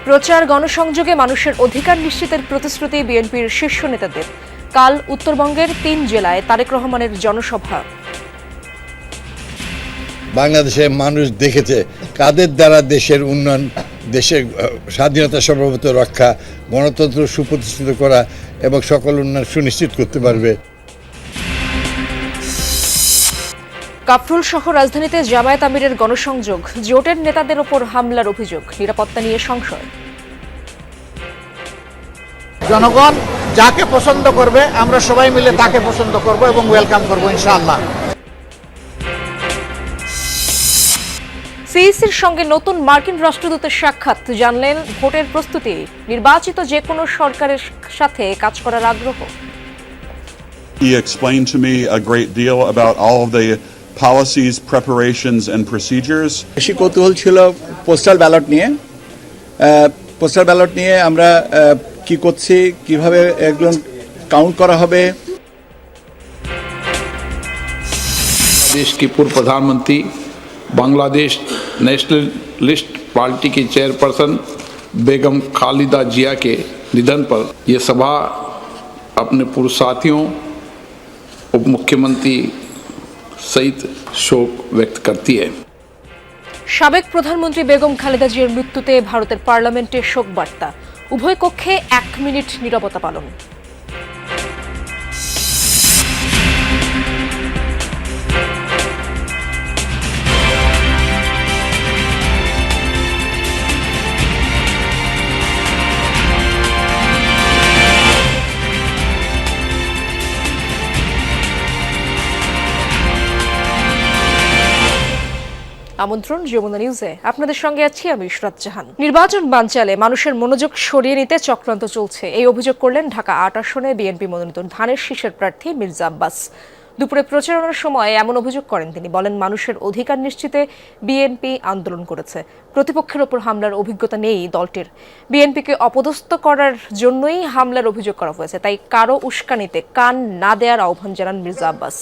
প্রচার গণসংযোগে মানুষের অধিকার নিশ্চিতের প্রতিশ্রুতি বিএনপির শীর্ষ নেতাদের। কাল উত্তরবঙ্গের ৩ জেলায় তারেক রহমানের জনসভা। বাংলাদেশের মানুষ দেখেছে কাদের দ্বারা দেশের উন্নয়ন, দেশের স্বাধীনতা সার্বভৌমত্ব রক্ষা, গণতন্ত্র সুপ্রতিষ্ঠিত করা এবং সকল উন্নয়ন সুনিশ্চিত করতে পারবে। কাফরুল সহ রাজধানীতে জামায়াত আমিরের গণসংযোগ, জোটের নেতাদের ওপর হামলার অভিযোগ, নিরাপত্তা নিয়ে সংশয়। জনগণ যাকে পছন্দ করবে আমরা সবাই মিলে তাকে পছন্দ করব এবং ওয়েলকাম করব ইনশাআল্লাহ। সিইসির সঙ্গে নতুন মার্কিন রাষ্ট্রদূতের সাক্ষাৎ, জানলেন ভোটের প্রস্তুতি, নির্বাচিত যে কোনো সরকারের সাথে কাজ করার আগ্রহ। He explained to me a great deal about all of the policies, preparations and procedures. বেশি কৌতূহল ছিল পোস্টাল ব্যালট নিয়ে। পোস্টাল ব্যালট নিয়ে আমরা কি করছি, কিভাবে একজন কাউন্ট করা হবে। देश की पूर्व प्रधानमंत्री, बांग्लादेश नेशनलिस्ट पार्टी की चेयरपर्सन बेगम खालिदा जिया के निधन पर यह सभा अपने पूर्व साथियों, उप मुख्यमंत्री सहित शोक व्यक्त करती है। সাবেক প্রধানমন্ত্রী বেগম খালেদা জিয়ার মৃত্যুতে ভারতের পার্লামেন্টে শোক বার্তা, উভয় কক্ষে 1 মিনিট নীরবতা পালন। আমন্ত্রণ যমুনা নিউজে, আপনাদের সঙ্গে আছি আমি ইশরাত জাহান। নির্বাচন বানচালে মানুষের মনোযোগ সরিয়ে নিতে চক্রান্ত চলছে, এই অভিযোগ করলেন ঢাকা ৮ আসনে বিএনপি মনোনীত ধানের শীষের প্রার্থী মির্জা আব্বাস। দুপুরে প্রচারণার সময় এমন অভিযোগ করেন তিনি, বলেন মানুষের অধিকার নিশ্চিতে বিএনপি আন্দোলন করেছে, প্রতিপক্ষের ওপর হামলার অভিজ্ঞতা নেই দলটির, বিএনপিকে অপদস্থ করার জন্যই হামলার অভিযোগ করা হয়েছে, তাই কারো উস্কানিতে কান না দেওয়ার আহ্বান জানান মির্জা আব্বাস।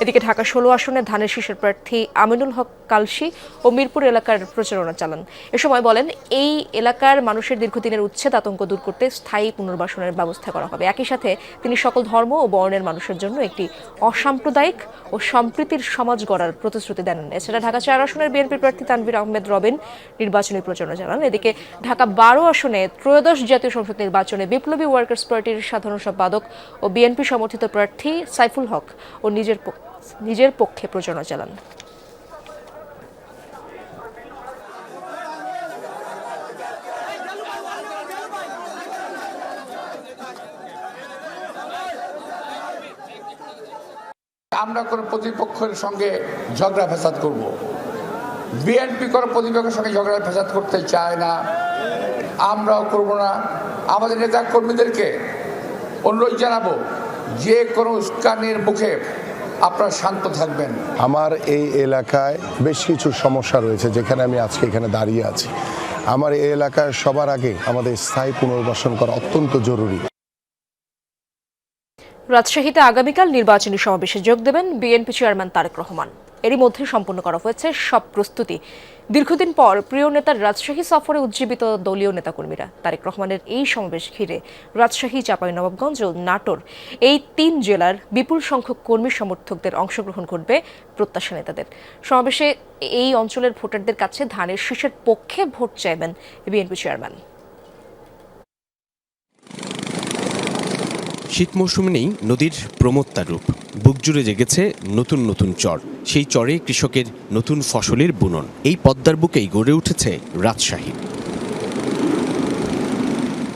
এদিকে ঢাকা ১৬ আসনে ধানের শীষের প্রার্থী আমিনুল হক কালশী ও মিরপুর এলাকার প্রচারণা চালান। এ সময় বলেন এই এলাকার মানুষের দীর্ঘদিনের উচ্ছেদ আতঙ্ক দূর করতে স্থায়ী পুনর্বাসনের ব্যবস্থা করা হবে। একই সাথে তিনি সকল ধর্ম ও বর্ণের মানুষের জন্য একটি অসাম্প্রদায়িক ও সম্প্রীতির সমাজ গড়ার প্রতিশ্রুতি দেন। এছাড়া ঢাকা ৪ আসনের বিএনপি প্রার্থী তানভীর আহমেদ রবিন নির্বাচনী প্রচারণা চালান। এদিকে ঢাকা ১২ আসনে ত্রয়োদশ জাতীয় সংসদ নির্বাচনে বিপ্লবী ওয়ার্কার্স পার্টির সাধারণ সম্পাদক ও বিএনপি সমর্থিত প্রার্থী সাইফুল হক ও নিজের পক্ষে প্রচারণা চালান। আমরা কোন প্রতিপক্ষের সঙ্গে ঝগড়া ফ্যাসাদ করব, বিএনপি কোন প্রতিপক্ষের সঙ্গে ঝগড়া ফ্যাসাদ করতে চায় না, আমরাও করব না। আমাদের নেতা কর্মীদেরকে অনুরোধ জানাবো, যে কোনো উস্কানির মুখে আপনারা শান্ত থাকবেন। আমার এই এলাকায় বেশ কিছু সমস্যা রয়েছে, যেখানে আমি আজকে এখানে দাঁড়িয়ে আছি। আমার এই এলাকায় সবার আগে আমাদের স্থায়ী পুনর্বাসন করা অত্যন্ত জরুরি। রাজশাহীতে আগামীকাল নির্বাচনী সমাবেশে যোগ দেবেন বিএনপি চেয়ারম্যান তারেক রহমান। এরই মধ্যে সম্পন্ন করা হয়েছে সব প্রস্তুতি। দীর্ঘদিন পর প্রিয় নেতার রাজশাহী সফরে উজ্জীবিত দলীয় নেতাকর্মীরা। তারেক রহমানের এই সমাবেশ ঘিরে রাজশাহী, চাঁপাইনবাবগঞ্জ ও নাটোর এই ৩ জেলার বিপুল সংখ্যক কর্মী সমর্থকদের অংশগ্রহণ করবে প্রত্যাশা নেতাদের। সমাবেশে এই অঞ্চলের ভোটারদের কাছে ধানের শীষের পক্ষে ভোট চাইবেন বিএনপি চেয়ারম্যান। শীত মৌসুমে নেই নদীর প্রমত্তার রূপ, বুক জুড়ে জেগেছে নতুন নতুন চর, সেই চরে কৃষকের নতুন ফসলের বুনন। এই পদ্মার বুকেই গড়ে উঠেছে রাজশাহী।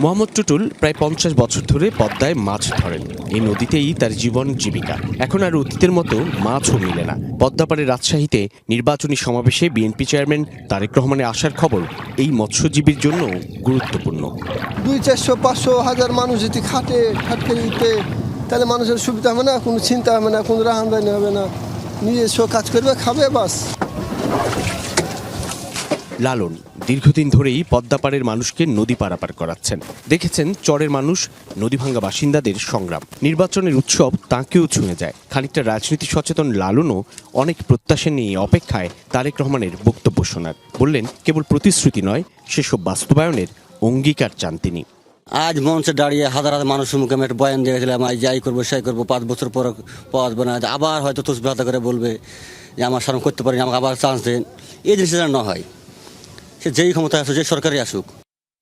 মোহাম্মদ টুটুল প্রায় ৫০ বছর ধরে পদ্মায় মাছ ধরেন। এই নদীতেই তার জীবন জীবিকা। এখন আর অতীতের মতো মাছও মিলে না। পদ্মাপাড়ে রাজশাহীতে নির্বাচনী সমাবেশে বিএনপি চেয়ারম্যান তারেক রহমানের আসার খবর এই মৎস্যজীবীর জন্য গুরুত্বপূর্ণ। ২০০, ৪০০, ৫০০ মানুষ যদি খাটকে নিতে, তাহলে মানুষের সুবিধা হবে না, কোনো চিন্তা হবে না, কোনো আমদানি হবে না, নিজস্ব কাজ করবে, খাবে, বাস। লালন দীর্ঘদিন ধরেই পদ্মাপাড়ের মানুষকে নদী পারাপার করাচ্ছেন। দেখেছেন চরের মানুষ, নদীভাঙ্গা বাসিন্দাদের সংগ্রাম। নির্বাচনের উৎসব তাঁকেও ছুঁয়ে যায়। খানিকটা রাজনীতি সচেতন লালনও অনেক প্রত্যাশা নিয়ে অপেক্ষায় তারেক রহমানের বক্তব্য শোনার। বললেন, কেবল প্রতিশ্রুতি নয়, সেসব বাস্তবায়নের অঙ্গীকার চান তিনি। আজ মঞ্চে দাঁড়িয়ে হাজার হাজার মানুষের মুখে আমি একটা বয়ান দিয়েছিলাম, আজ যাই করবো সেই করবো, 5 বছর পর পাওয়া না, আবার হয়তো তসবিহাত করে বলবে যে আমার সামনে করতে পারি, আমাকে আবার চান্স দেন। এই জিনিসটা না হয়, সে যেই ক্ষমতায় আসুক, যে সরকারই আসুক।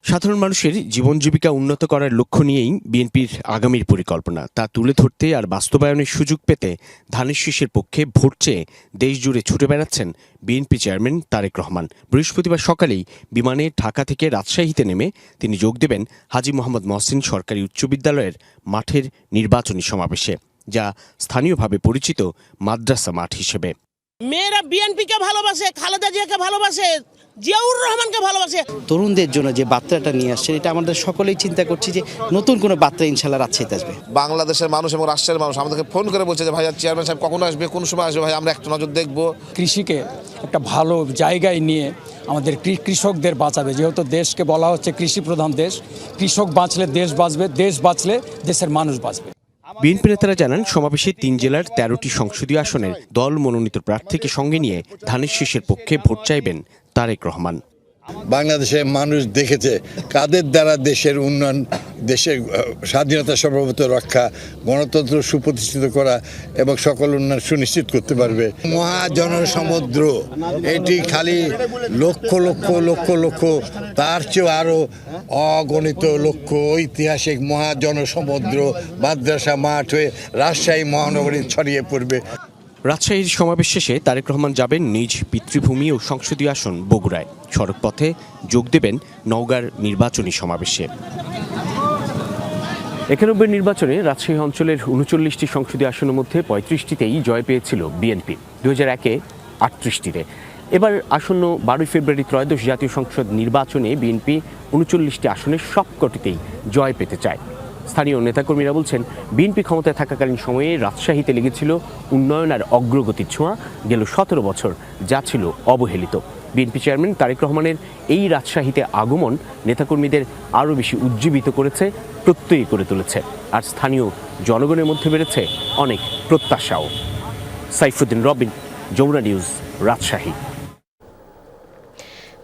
সাধারণ মানুষের জীবন জীবিকা উন্নত করার লক্ষ্য নিয়েই বিএনপির আগামীর পরিকল্পনা। তা তুলে ধরতে আর বাস্তবায়নের সুযোগ পেতে ধানের শীষের পক্ষে ভোট চেয়ে দেশ জুড়ে ছুটে বেড়াচ্ছেন বিএনপি চেয়ারম্যান তারেক রহমান। বৃহস্পতিবার সকালেই বিমানে ঢাকা থেকে রাজশাহীতে নেমে তিনি যোগ দেবেন হাজী মোহাম্মদ মহসিন সরকারি উচ্চ বিদ্যালয়ের মাঠের নির্বাচনী সমাবেশে, যা স্থানীয়ভাবে পরিচিত মাদ্রাসা মাঠ হিসেবে। মেয়েরা বিএনপিকে ভালোবাসে, খালেদা জিয়াকে ভালোবাসে, জিয়াউর রহমানকে ভালোবাসে। তরুণদের জন্য যে বার্তাটা নিয়ে আসছে, এটা আমাদের সকলেই চিন্তা করছি যে নতুন কোনো বার্তা ইনশাল্লাহ রাজশাহীতে আসবে। বাংলাদেশের মানুষ এবং রাষ্ট্রের মানুষ আমাদেরকে ফোন করে বলছে যে ভাইয়া চেয়ারম্যান সাহেব কখন আসবে, কোন সময় আসবে, ভাই আমরা একটা নজর দেখবো। কৃষিকে একটা ভালো জায়গায় নিয়ে আমাদের কৃষকদের বাঁচাবে, যেহেতু দেশকে বলা হচ্ছে কৃষি প্রধান দেশ। কৃষক বাঁচলে দেশ বাঁচবে, দেশ বাঁচলে দেশের মানুষ বাঁচবে। বিএনপি নেতারা জানান, সমাবেশে 3 জেলার 13টি সংসদীয় আসনের দল মনোনীত প্রার্থীকে সঙ্গে নিয়ে ধানের শীষের পক্ষে ভোট চাইবেন তারেক রহমান। বাংলাদেশের মানুষ দেখেছে কাদের দ্বারা দেশের উন্নয়ন, দেশের স্বাধীনতা সার্বভৌমত্ব রক্ষা, গণতন্ত্র সুপ্রতিষ্ঠিত করা এবং সকল উন্নয়ন সুনিশ্চিত করতে পারবে। মহাজনসমুদ্র, এটি খালি লক্ষ লক্ষ লক্ষ লক্ষ, তার চেয়েও আরও অগণিত লক্ষ ঐতিহাসিক মহাজনসমুদ্র মাদ্রাসা মাঠ হয়ে রাজশাহী মহানগরী ছড়িয়ে পড়বে। রাজশাহীর সমাবেশ শেষে তারেক রহমান যাবেন নিজ পিতৃভূমি ও সংসদীয় আসন বগুড়ায়। সড়কপথে যোগ দেবেন নওগাঁর নির্বাচনী সমাবেশে। 91 নির্বাচনে রাজশাহী অঞ্চলের 39টি সংসদীয় আসনের মধ্যে 35টিতেই জয় পেয়েছিল বিএনপি, 2001-এ 38টিতে। এবার আসন্ন 12 ফেব্রুয়ারি ত্রয়োদশ জাতীয় সংসদ নির্বাচনে বিএনপি 39টি আসনের সবকটিতেই জয় পেতে চায়। স্থানীয় নেতাকর্মীরা বলছেন, বিএনপি ক্ষমতায় থাকাকালীন সময়ে রাজশাহীতে লেগেছিল উন্নয়ন আর অগ্রগতির ছোঁয়া গেল 17 বছর, যা ছিল অবহেলিত। বিএনপি চেয়ারম্যান তারেক রহমানের এই রাজশাহীতে আগমন নেতাকর্মীদের আরও বেশি উজ্জীবিত করেছে, প্রত্যয়ী করে তুলেছে, আর স্থানীয় জনগণের মধ্যে বেড়েছে অনেক প্রত্যাশাও। সাইফুদ্দিন রবিন, যমুনা নিউজ, রাজশাহী।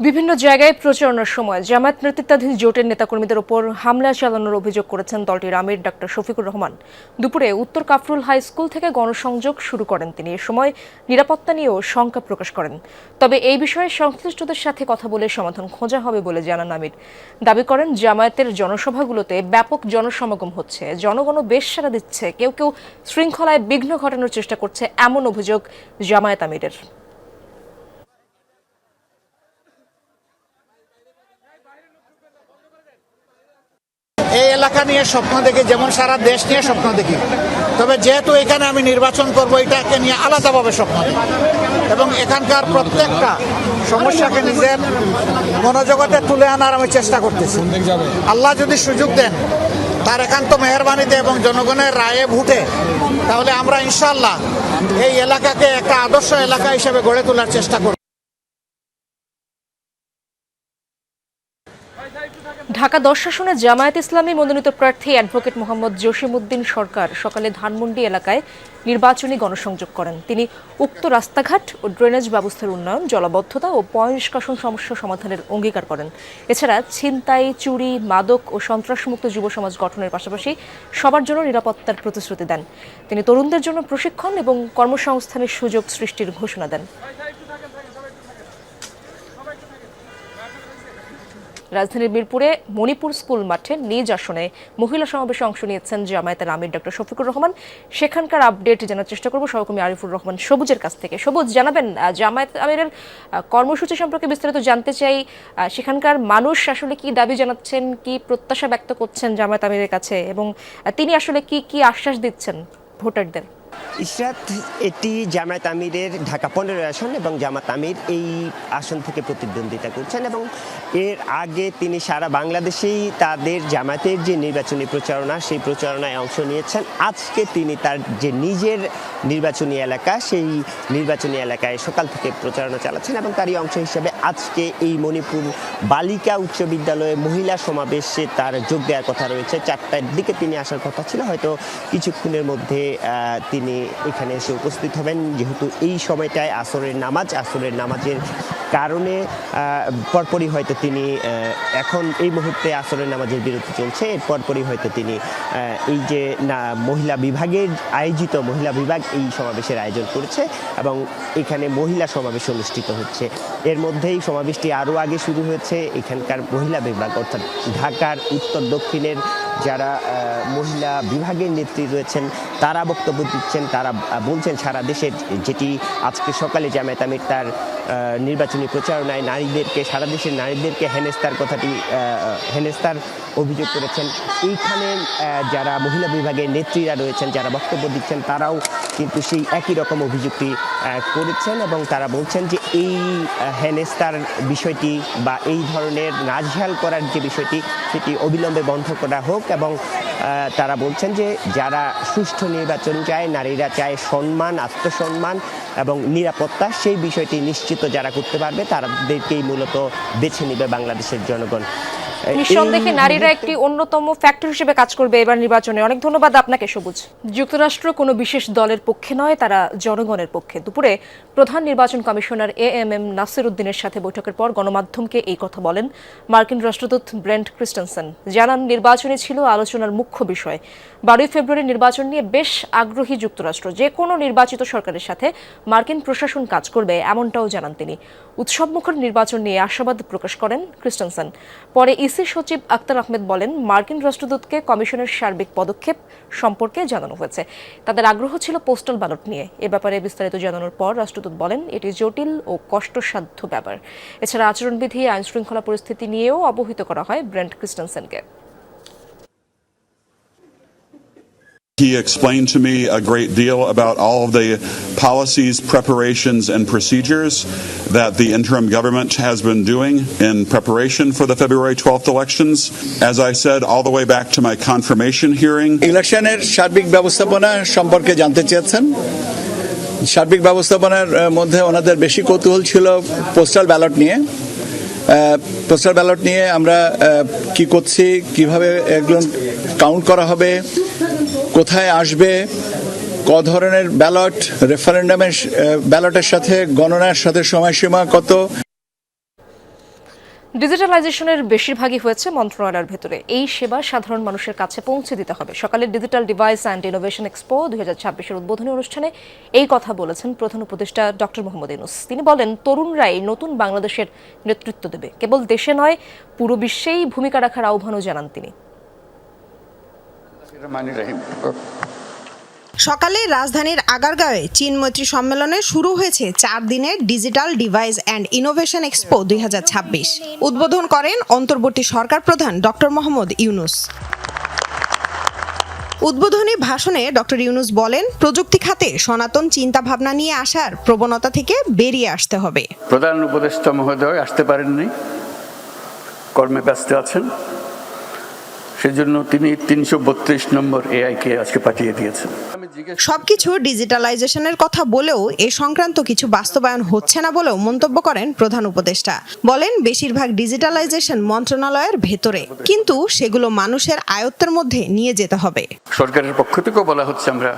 বিভিন্ন জায়গায় প্রচারণার সময় জামায়াত নেতৃত্বাধীন জোটের নেতাকর্মীদের ওপর হামলা চালানোর অভিযোগ করেছেন দলটির আমির ডক্টর শফিকুর রহমান। দুপুরে উত্তর কাফরুল হাই স্কুল থেকে গণসংযোগ শুরু করেন তিনি। এ সময় নিরাপত্তা নিয়েও শঙ্কা প্রকাশ করেন। তবে এই বিষয়ে সংশ্লিষ্টদের সাথে কথা বলে সমাধান খোঁজা হবে বলে জানান আমির। দাবি করেন, জামায়াতের জনসভাগুলোতে ব্যাপক জনসমাগম হচ্ছে, জনগণও বেশ সাড়া দিচ্ছে, কেউ কেউ শৃঙ্খলায় বিঘ্ন ঘটানোর চেষ্টা করছে, এমন অভিযোগ জামায়াত আমিরের। এই এলাকা নিয়ে স্বপ্ন দেখি, যেমন সারা দেশ নিয়ে স্বপ্ন দেখি, তবে যেহেতু এখানে আমি নির্বাচন করব, এটাকে নিয়ে আলাদাভাবে স্বপ্ন দেখি এবং এখানকার প্রত্যেকটা সমস্যাকে নিজের মনোজগতে তুলে আনার আমি চেষ্টা করতেছি। আল্লাহ যদি সুযোগ দেন তার একান্ত মেহেরবানিতে এবং জনগণের রায়ে ভোটে, তাহলে আমরা ইনশাআল্লাহ এই এলাকাকে একটা আদর্শ এলাকা হিসেবে গড়ে তোলার চেষ্টা করব। ঢাকা 10 আসনে জামায়াত ইসলামী মনোনীত প্রার্থী অ্যাডভোকেট মোহাম্মদ জসিমউদ্দিন সরকার সকালে ধানমন্ডি এলাকায় নির্বাচনী গণসংযোগ করেন। তিনি উক্ত রাস্তাঘাট ও ড্রেনেজ ব্যবস্থার উন্নয়ন, জলাবদ্ধতা ও পয়ঃনিষ্কাশন সমস্যা সমাধানের অঙ্গীকার করেন। এছাড়া ছিনতাই, চুরি, মাদক ও সন্ত্রাসমুক্ত যুব সমাজ গঠনের পাশাপাশি সবার জন্য নিরাপত্তার প্রতিশ্রুতি দেন। তিনি তরুণদের জন্য প্রশিক্ষণ এবং কর্মসংস্থানের সুযোগ সৃষ্টির ঘোষণা দেন। রাজধানীর মিরপুরে মণিপুর স্কুল মাঠে নিজ আসনে মহিলা সমাবেশে অংশ নিয়েছেন জামায়াতের আমির ডক্টর শফিকুর রহমান। সেখানকার আপডেট জানার চেষ্টা করব সহকর্মী আরিফুর রহমান সবুজের কাছ থেকে। সবুজ, জানাবেন জামায়াত আমিরের কর্মসূচি সম্পর্কে বিস্তারিত জানতে চাই। সেখানকার মানুষ আসলে কি দাবি জানাচ্ছেন, কি প্রত্যাশা ব্যক্ত করছেন জামায়াত আমিরের কাছে, এবং তিনি আসলে কি কি আশ্বাস দিচ্ছেন ভোটারদের? ইশরাত এটি জামায়াত আমিরের ঢাকা 15 আসন এবং জামাত আমির এই আসন থেকে প্রতিদ্বন্দ্বিতা করছেন এবং এর আগে তিনি সারা বাংলাদেশেই তাদের জামায়াতের যে নির্বাচনী প্রচারণা সেই প্রচারণায় অংশ নিয়েছেন। আজকে তিনি তার যে নিজের নির্বাচনী এলাকা সেই নির্বাচনী এলাকায় সকাল থেকে প্রচারণা চালাচ্ছেন এবং তারই অংশ হিসেবে আজকে এই মণিপুর বালিকা উচ্চ বিদ্যালয়ে মহিলা সমাবেশে তার যোগ দেওয়ার কথা রয়েছে। 4টার দিকে তিনি আসার কথা ছিল, হয়তো কিছুক্ষণের মধ্যে তিনি এখানে এসে উপস্থিত হবেন, যেহেতু এই সময়টায় আসরের নামাজের কারণে পরপরই হয়তো তিনি এখন এই মুহূর্তে আসরের নামাজের বিরতি চলছে, এর পরপরই হয়তো তিনি এই যে মহিলা বিভাগের আয়োজিত মহিলা বিভাগ এই সমাবেশের আয়োজন করেছে এবং এখানে মহিলা সমাবেশ অনুষ্ঠিত হচ্ছে। এর মধ্যেই সমাবেশটি আরও আগে শুরু হয়েছে। এখানকার মহিলা বিভাগ অর্থাৎ ঢাকার উত্তর দক্ষিণের যারা মহিলা বিভাগের নেত্রী রয়েছেন তারা বক্তব্য দিচ্ছেন। তারা বলছেন সারা দেশের, যেটি আজকে সকালে জামায়াত আমির তার নির্বাচনী প্রচারণায় সারা দেশের নারীদেরকে হেনস্তার অভিযোগ করেছেন। এইখানে যারা মহিলা বিভাগের নেত্রীরা রয়েছেন, যারা বক্তব্য দিচ্ছেন, তারাও কিন্তু সেই একই রকম অভিযোগটি করেছেন এবং তারা বলছেন যে এই হেনস্তার বিষয়টি বা এই ধরনের নাজেহাল করার যে বিষয়টি সেটি অবিলম্বে বন্ধ করা হোক এবং তারা বলছেন যে যারা সুষ্ঠু নির্বাচন চায়, নারীরা চায় সম্মান, আত্মসম্মান এবং নিরাপত্তা, সেই বিষয়টি নিশ্চিত যারা করতে পারবে তাদেরকেই মূলত বেছে নেবে বাংলাদেশের জনগণ। নিঃসন্দেহে নারীরা একটি অন্যতম ফ্যাক্টর হিসেবে কাজ করবে এবার নির্বাচনে। অনেক ধন্যবাদ আপনাকে সবুজ। যুক্তরাষ্ট্র কোনো বিশেষ দলের পক্ষে নয়, তারা জনগণের পক্ষে। দুপুরে প্রধান নির্বাচন কমিশনার এএমএম নাসির উদ্দিনের সাথে বৈঠকের পর গণমাধ্যমকে এই কথা বলেন মার্কিন রাষ্ট্রদূত ব্রেন্ট ক্রিস্টেনসেন। জানান, নির্বাচনই ছিল আলোচনার মুখ্য বিষয়। 12 ফেব্রুয়ারি নির্বাচন নিয়ে বেশ আগ্রহী যুক্তরাষ্ট্র। যে কোনো নির্বাচিত সরকারের সাথে মার্কিন প্রশাসন কাজ করবে, এমনটাও জানান তিনি। উৎসবমুখর নির্বাচন নিয়ে আশাবাদ প্রকাশ করেন ক্রিস্টেনসেন। পরে ইসি সচিব আক্তার আহমেদ বলেন, মার্কিন রাষ্ট্রদূতকে কমিশনের সার্বিক পদক্ষেপ সম্পর্কে জানানো হয়েছে। তাদের আগ্রহ ছিল পোস্টাল ব্যালট নিয়ে। এ ব্যাপারে বিস্তারিত জানানোর পর রাষ্ট্রদূত বলেন, এটি জটিল ও কষ্টসাধ্য ব্যাপার। এছাড়া আচরণবিধি, আইন শৃঙ্খলা পরিস্থিতি নিয়েও অবহিত করা হয় ব্রেন্ট ক্রিস্টেনসেনকে। He explained to me a great deal about all of the policies, preparations, and procedures that the interim government has been doing in preparation for the February 12th elections. As I said, all the way back to my confirmation hearing. ইলেকশনের সার্বিক ব্যবস্থাপনা সম্পর্কে জানতে চেয়েছেন। সার্বিক ব্যবস্থাপনার মধ্যে ওনাদের বেশি কৌতূহল ছিল পোস্টাল ব্যালট নিয়ে। পোস্টাল ব্যালট নিয়ে আমরা কি করছি, কিভাবে এগুলো কাউন্ট করা হবে, কোথায় আসবে, ক ধরনের ব্যালট, রেফারেন্ডামের ব্যালটের সাথে গণনার সাথে সময়সীমা কত। ডিজিটালাইজেশনের বেশিরভাগই হয়েছে মন্ত্রণালয়ের ভেতরে। এই সেবা সাধারণ মানুষের কাছে পৌঁছে দিতে হবে। সকালে digital device and innovation expo 2026-এর উদ্বোধনী অনুষ্ঠানে এই কথা বলেছেন প্রধান উপদেষ্টা ডক্টর মোহাম্মদ ইউনূস। তিনি বলেন, তরুণরাই নতুন বাংলাদেশের নেতৃত্ব দেবে। কেবল দেশে নয়, পুরো বিশ্বেই ভূমিকা রাখার আহ্বানও জানান তিনি। সকালে রাজধানীর আগারগাঁওয়ে চীন মৈত্রী সম্মেলনে শুরু হয়েছে 4 দিনের digital device and innovation expo 2026। উদ্বোধন করেন অন্তর্বর্তী সরকার প্রধান ডক্টর মোহাম্মদ ইউনূস। উদ্বোধনী ভাষণে ডক্টর ইউনূস বলেন, প্রযুক্তি খাতে সনাতন চিন্তা ভাবনা নিয়ে আসার প্রবণতা থেকে বেরিয়ে আসতে হবে। প্রধান উপদেষ্টা মহোদয় আসতে পারেননি, কর্মে ব্যস্ত আছেন, সেজন্য তিনি 332 নম্বর এআইকে আজকে পাঠিয়ে দিয়েছেন। সবকিছু ডিজিটালাইজেশনের কথা বলেও এ সংক্রান্ত কিছু বাস্তবায়ন হচ্ছে না বলেও মন্তব্য করেন প্রধান উপদেষ্টা। বলেন, বেশিরভাগ ডিজিটালাইজেশন মন্ত্রণালয়ের ভেতরে, কিন্তু সেগুলো মানুষের আয়ত্তের মধ্যে নিয়ে যেতে হবে। সরকারের পক্ষ থেকেও বলা হচ্ছে আমরা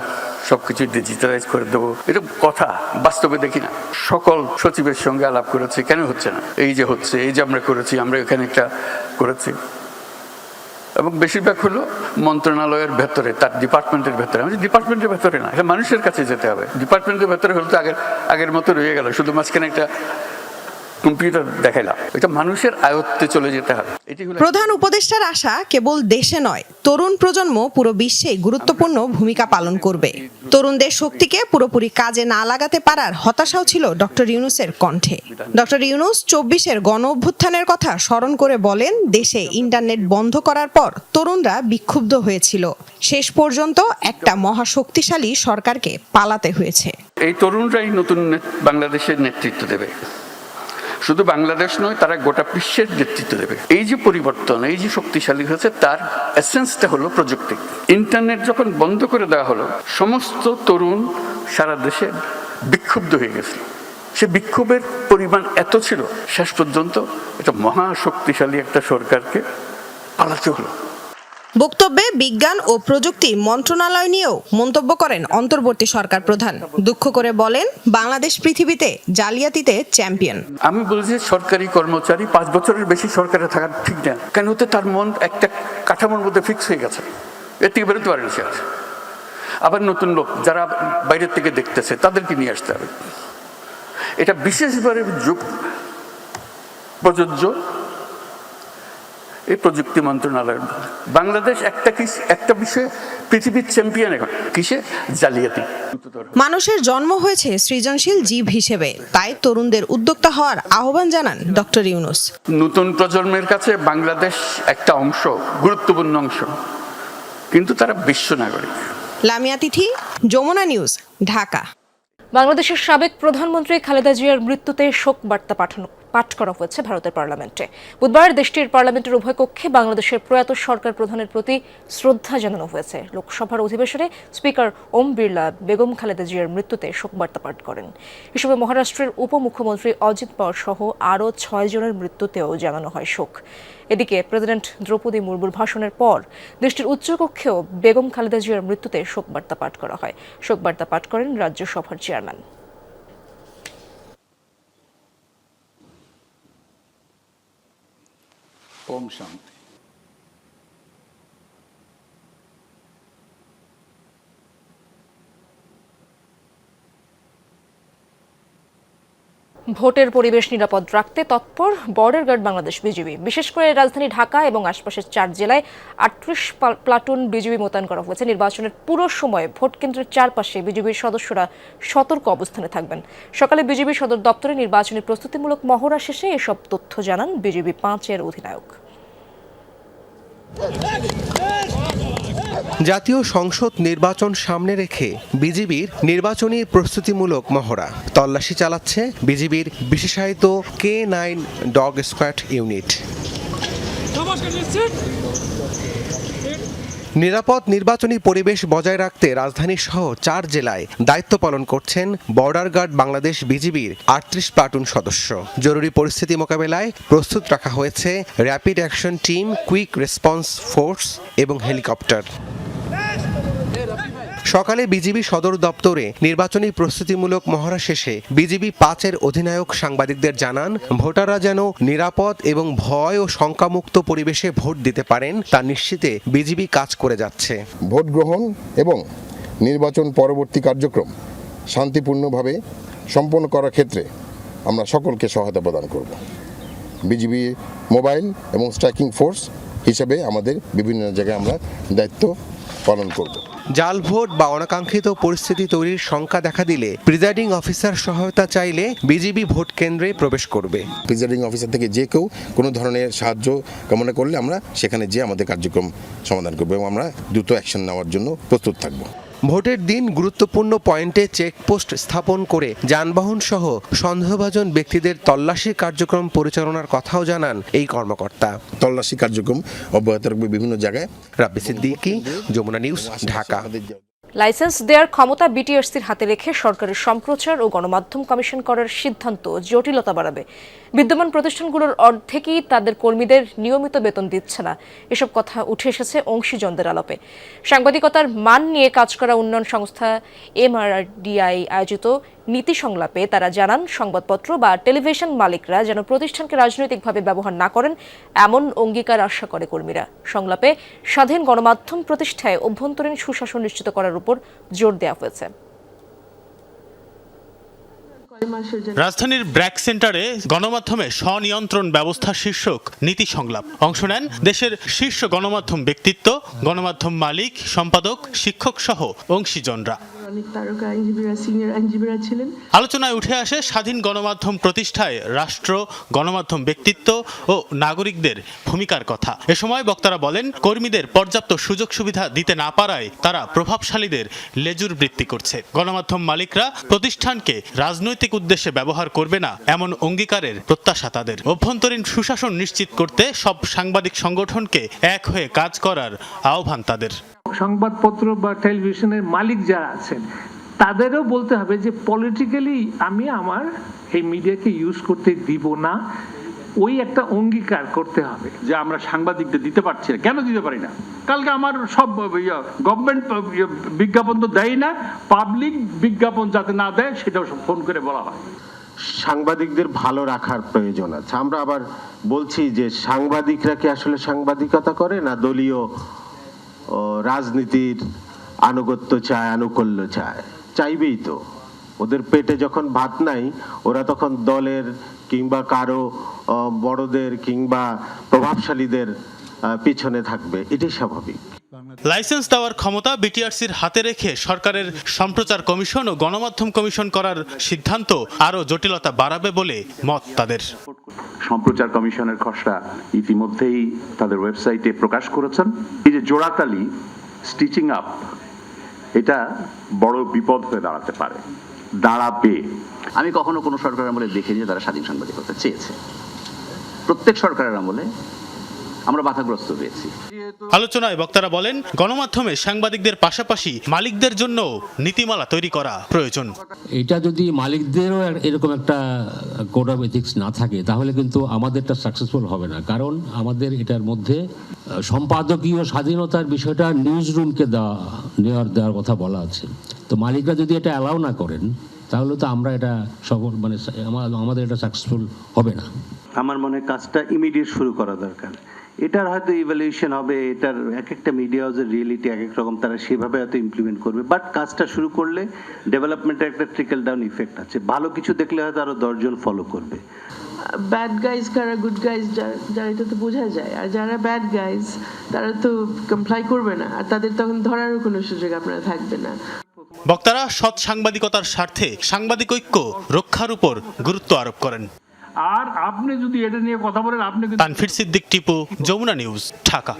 সবকিছু ডিজিটালাইজ করে দেবো, এটা কথা, বাস্তবে দেখি না। সকল সচিবের সঙ্গে আলাপ করেছে, কেন হচ্ছে না? এই যে হচ্ছে, এই যে আমরা করেছি, আমরা এখানে একটা করেছি, এবং বেশিরভাগ হলো মন্ত্রণালয়ের ভেতরে, তার ডিপার্টমেন্টের ভেতরে। আমি ডিপার্টমেন্টের ভেতরে না, এটা মানুষের কাছে যেতে হবে। ডিপার্টমেন্টের ভেতরে হলে তো আগের মতো রয়ে গেল, শুধু মাঝখানে একটা কম্পিউটার দেখাইলাম, এটা মানুষের আয়ত্তে চলে যেতে হবে। এটি হলো প্রধান উপদেষ্টার আশা কেবল দেশে নয়, তরুণ প্রজন্ম পুরো বিশ্বে গুরুত্বপূর্ণ ভূমিকা পালন করবে। তরুণদের শক্তিকে পুরোপুরি কাজে না লাগাতে পারার হতাশাও ছিল ডক্টর ইউনূসের কণ্ঠে। ডক্টর ইউনূস ২৪-এর গণ অভ্যুত্থানের কথা স্মরণ করে বলেন, দেশে ইন্টারনেট বন্ধ করার পর তরুণরা বিক্ষুব্ধ হয়েছিল। শেষ পর্যন্ত একটা মহাশক্তিশালী সরকারকে পালাতে হয়েছে। এই তরুণরাই নতুন বাংলাদেশের নেতৃত্ব দেবে। শুধু বাংলাদেশ নয়, তারা গোটা বিশ্বের নেতৃত্ব দেবে। এই যে পরিবর্তন, এই যে শক্তিশালী হয়েছে, তার এসেন্সটা হলো প্রযুক্তি। ইন্টারনেট যখন বন্ধ করে দেওয়া হলো, সমস্ত তরুণ সারা দেশে বিক্ষুব্ধ হয়ে গেছিল। সে বিক্ষোভের পরিমাণ এত ছিল, শেষ পর্যন্ত এটা মহাশক্তিশালী একটা সরকারকে পালাতে হলো। বক্তব্যে বিজ্ঞান ও প্রযুক্তি মন্ত্রণালয় নিয়েও মন্তব্য করেন অন্তর্বর্তী সরকার প্রধান। দুঃখ করে বলেন, বাংলাদেশ পৃথিবীতে জালিয়াতিতে চ্যাম্পিয়ন। আমি বলছি, সরকারি কর্মচারী 5 বছরের বেশি সরকারে থাকা ঠিক না, কেন হতে তার মন একটা কাঠামোর মধ্যে ফিক্স হয়ে গেছে, এর থেকে বেরোতে পারেন সে। আবার নতুন লোক যারা বাইরের থেকে দেখতেছে, তাদেরকে নিয়ে আসতে হবে। এটা বিশেষভাবে যুগ প্রযোজ্য এই প্রযুক্তি মন্ত্রণালয়ের। বাংলাদেশ একটা বিষয়ে পৃথিবীর চ্যাম্পিয়ন এখন, কিসে? জালিয়াতি। মানুষের জন্ম হয়েছে সৃজনশীল জীব হিসেবে, তাই তরুণদের উদ্যোক্তা হওয়ার আহ্বান জানান ডক্টর ইউনূস। নতুন প্রজন্মের কাছে বাংলাদেশ একটা অংশ, গুরুত্বপূর্ণ অংশ, কিন্তু তারা বিশ্ব নাগরিক। লামিয়া তিথি, যমুনা নিউজ, ঢাকা। বাংলাদেশের সাবেক প্রধানমন্ত্রী খালেদা জিয়ার মৃত্যুতে শোক বার্তা পাঠ করা হয়েছে ভারতের পার্লামেন্টে। বুধবার দেশটির পার্লামেন্টের উভয় কক্ষে বাংলাদেশের প্রয়াত সরকার প্রধানের প্রতি শ্রদ্ধা জানানো হয়েছে। লোকসভার অধিবেশনে স্পিকার ওম বিড়লা বেগম খালেদা জিয়ার মৃত্যুতে শোক বার্তা পাঠ করেন। হিসেবে মহারাষ্ট্রের উপমুখ্যমন্ত্রী অজিত পাওয়ার সহ আরও 6 জনের মৃত্যুতেও জানানো হয় শোক। এদিকে প্রেসিডেন্ট দ্রৌপদী মুর্মুর ভাষণের পর দেশটির উচ্চকক্ষেও বেগম খালেদা জিয়ার মৃত্যুতে শোক বার্তা পাঠ করা হয়। শোক বার্তা পাঠ করেন রাজ্যসভার চেয়ারম্যান। ওম শান্তি। ভোটের পরিবেশ নিরাপদ রাখতে তৎপর বর্ডার গার্ড বাংলাদেশ বিজিবি। বিশেষ করে রাজধানী ঢাকা এবং আশপাশের 4 জেলায় 38 প্লাটুন বিজিবি মোতায়েন করা হয়েছে। নির্বাচনের পুরো সময় ভোট কেন্দ্রের চারপাশে বিজিবির সদস্যরা সতর্ক অবস্থানে থাকবেন। সকালে বিজিবি সদর দপ্তরে নির্বাচনী প্রস্তুতিমূলক মহড়া শেষে এসব তথ্য জানান বিজিবি 5-এর অধিনায়ক। জাতীয় সংসদ নির্বাচন সামনে রেখে বিজিবির নির্বাচনী প্রস্তুতিমূলক মহড়া তল্লাশি চালাচ্ছে বিজিবির বিশেষায়িত K9 ডগ স্কোয়াড ইউনিট। নিরাপদ নির্বাচনী পরিবেশ বজায় রাখতে রাজধানী সহ 4 জেলায় দায়িত্ব পালন করছেন বর্ডার গার্ড বাংলাদেশ বিজিবির 38 প্লাটুন সদস্য। জরুরি পরিস্থিতি মোকাবেলায় প্রস্তুত রাখা হয়েছে rapid action team, quick response force এবং হেলিকপ্টার। সকালে বিজিবি সদর দপ্তরে নির্বাচনী প্রস্তুতিমূলক মহড়া শেষে বিজিবি 5-এর অধিনায়ক সাংবাদিকদের জানান, ভোটাররা যেন নিরাপদ এবং ভয় ও শঙ্কামুক্ত পরিবেশে ভোট দিতে পারেন তা নিশ্চিতে বিজিবি কাজ করে যাচ্ছে। ভোট গ্রহণ এবং নির্বাচন পরবর্তী কার্যক্রম শান্তিপূর্ণভাবে সম্পন্ন করার ক্ষেত্রে আমরা সকলকে সহায়তা প্রদান করব। বিজিবি মোবাইল এবং স্ট্রাইকিং ফোর্স হিসেবে আমাদের বিভিন্ন জায়গায় আমরা দায়িত্ব পালন করব। জাল ভোট বা অনাকাঙ্ক্ষিত পরিস্থিতি তৈরির শঙ্কা দেখা দিলে প্রিজাইডিং অফিসার সহায়তা চাইলে বিজিবি ভোট কেন্দ্রে প্রবেশ করবে। প্রিজাইডিং অফিসার থেকে যে কেউ কোনো ধরনের সাহায্য কামনা করলে আমরা সেখানে যেয়ে আমাদের কার্যক্রম সমাধান করব এবং আমরা দ্রুত অ্যাকশন নেওয়ার জন্য প্রস্তুত থাকব। ভোটের দিন গুরুত্বপূর্ণ পয়েন্টে চেকপোস্ট স্থাপন করে যানবাহন সহ সন্দেহভাজন ব্যক্তিদের তল্লাশি কার্যক্রম পরিচালনার কথাও জানান এই কর্মকর্তা। তল্লাশি কার্যক্রম অব্যাহত রাখবে বিভিন্ন জায়গায়। রাব্বি সিদ্দিকী, যমুনা নিউজ, ঢাকা। লাইসেন্স দেওয়ার ক্ষমতা বিটিআরসির হাতে রেখে সরকারের সম্প্রচার ও গণমাধ্যম কমিশন করার সিদ্ধান্ত জটিলতা বাড়াবে। বিদ্যমান প্রতিষ্ঠানগুলোর অর্ধেকই তাদের কর্মীদের নিয়মিত বেতন দিচ্ছে না। এসব কথা উঠে এসেছে অংশীজনদের আলাপে। সাংবাদিকতার মান নিয়ে কাজ করা উন্নয়ন সংস্থা MRDI আয়োজিত নীতি সংলাপে তারা জানান, সংবাদপত্র বা টেলিভিশন মালিকরা যেন প্রতিষ্ঠানকে রাজনৈতিকভাবে ব্যবহার না করেন এমন অঙ্গীকার আশা করে কর্মীরা। সংলাপে স্বাধীন গণমাধ্যম প্রতিষ্ঠায় অভ্যন্তরীণ সুশাসন নিশ্চিত করার উপর জোর দেওয়া হয়েছে। রাজধানীর ব্র্যাক সেন্টারে গণমাধ্যমে স্বনিয়ন্ত্রণ ব্যবস্থা শীর্ষক নীতি সংলাপ অংশ নেন দেশের শীর্ষ গণমাধ্যম ব্যক্তিত্ব, গণমাধ্যম মালিক, সম্পাদক, শিক্ষক সহ অংশীজনরা। আলোচনায় উঠে আসে স্বাধীন গণমাধ্যম প্রতিষ্ঠায় রাষ্ট্র, গণমাধ্যম ব্যক্তিত্ব ও নাগরিকদের ভূমিকার কথা। এ সময় বক্তারা বলেন, কর্মীদের পর্যাপ্ত সুযোগ সুবিধা দিতে না পারায় তারা প্রভাবশালীদের লেজুর বৃত্তি করছে। গণমাধ্যম মালিকরা প্রতিষ্ঠানকে রাজনৈতিক উদ্দেশ্যে ব্যবহার করবে না এমন অঙ্গীকারের প্রত্যাশা তাদের। অভ্যন্তরীণ সুশাসন নিশ্চিত করতে সব সাংবাদিক সংগঠনকে এক হয়ে কাজ করার আহ্বান তাদের। সংবাদপত্র বা টেলিভিশনের মালিক যারা আছেন তাদেরও বলতে হবে যে পলিটিক্যালি আমি আমার এই মিডিয়াকে ইউজ করতে দিব না, ওই একটা অঙ্গীকার করতে হবে। যে আমরা সাংবাদিকদের দিতে পারছি না, কেন দিতে পারি না? কালকে আমার সব গভর্নমেন্ট বিজ্ঞাপন তো দেয় না, পাবলিক বিজ্ঞাপন যাতে না দেয় সেটাও ফোন করে বলা হয়। সাংবাদিকদের ভালো রাখার প্রয়োজন আছে। আমরা আবার বলছি যে সাংবাদিকরা কি আসলে সাংবাদিকতা করে না দলীয় রাজনীতির আনুগত্য চায়, আনুকূল্য চায়? চাইবেই তো। ওদের পেটে যখন ভাত নাই ওরা তখন দলের কিংবা কারো বড়দের কিংবা প্রভাবশালীদের পিছনে থাকবে, এটাই স্বাভাবিক। লাইসেন্স দেওয়ার ক্ষমতা বিটিআরসির হাতে রেখে সরকারের সম্প্রচার কমিশন ও গণমাধ্যম কমিশন করার সিদ্ধান্ত আরও জটিলতা বাড়াবে বলে মত তাদের। সম্প্রচার কমিশনের খসড়া ইতিমধ্যেই তাদের ওয়েবসাইটে প্রকাশ করেছেন। এই যে জোড়াতালি, স্টিচিং আপ, এটা বড় বিপদ হয়ে দাঁড়াবে। আমি কখনো কোনো সরকারের আমলে দেখিনি যে তারা স্বাধীন সাংবাদিকতা চেয়েছে। প্রত্যেক সরকারের আমলে আমরা বাধাগ্রস্ত হয়েছি। আলোচনায় বক্তারা বলেন, গণমাধ্যমে সাংবাদিকদের পাশাপাশি মালিকদের জন্য নীতিমালা তৈরি করা প্রয়োজন। এটা যদি মালিকদেরও এরকম একটা কোড অফ এথিক্স না থাকে তাহলে কিন্তু আমাদেরটা সাকসেসফুল হবে না। কারণ আমাদের এটার মধ্যে সম্পাদকীয় স্বাধীনতার বিষয়টা নিউজ রুমকে দেওয়ার কথা বলা আছে। তো মালিকরা যদি এটা অ্যালাউ না করেন তাহলে তো আমরা এটা সফল আমাদের এটা সাকসেসফুল হবে না। আমার মনে হয় কাজটা ইমিডিয়েট শুরু করা দরকার। এটার হয়তো ইভ্যালুয়েশন হবে, এটার এক একটা মিডিয়া হাউসের রিয়েলিটি এক এক রকম, তারা সেভাবে হয়তো ইমপ্লিমেন্ট করবে। বাট কাজটা শুরু করলে ডেভেলপমেন্টের একটা ট্রিকল ডাউন ইফেক্ট আছে। ভালো কিছু দেখলে হয়তো আরো 10 জন ফলো করবে। ব্যাড গাইজ কারা, গুড গাইজ যারা, এটা তো বোঝা যায়। আর যারা ব্যাড গাইজ তারা তো কমপ্লাই করবে না, আর তাদের তখন ধরারও কোনো সুযোগ আপনারা থাকবে না। বক্তারা সৎ সাংবাদিকতার স্বার্থে সাংবাদিক ঐক্য রক্ষার উপর গুরুত্ব আরোপ করেন। আর আপনি যদি এটা নিয়ে কথা বলেন, আপনি তানভীর সিদ্দিক টিপু, যমুনা নিউজ, ঢাকা।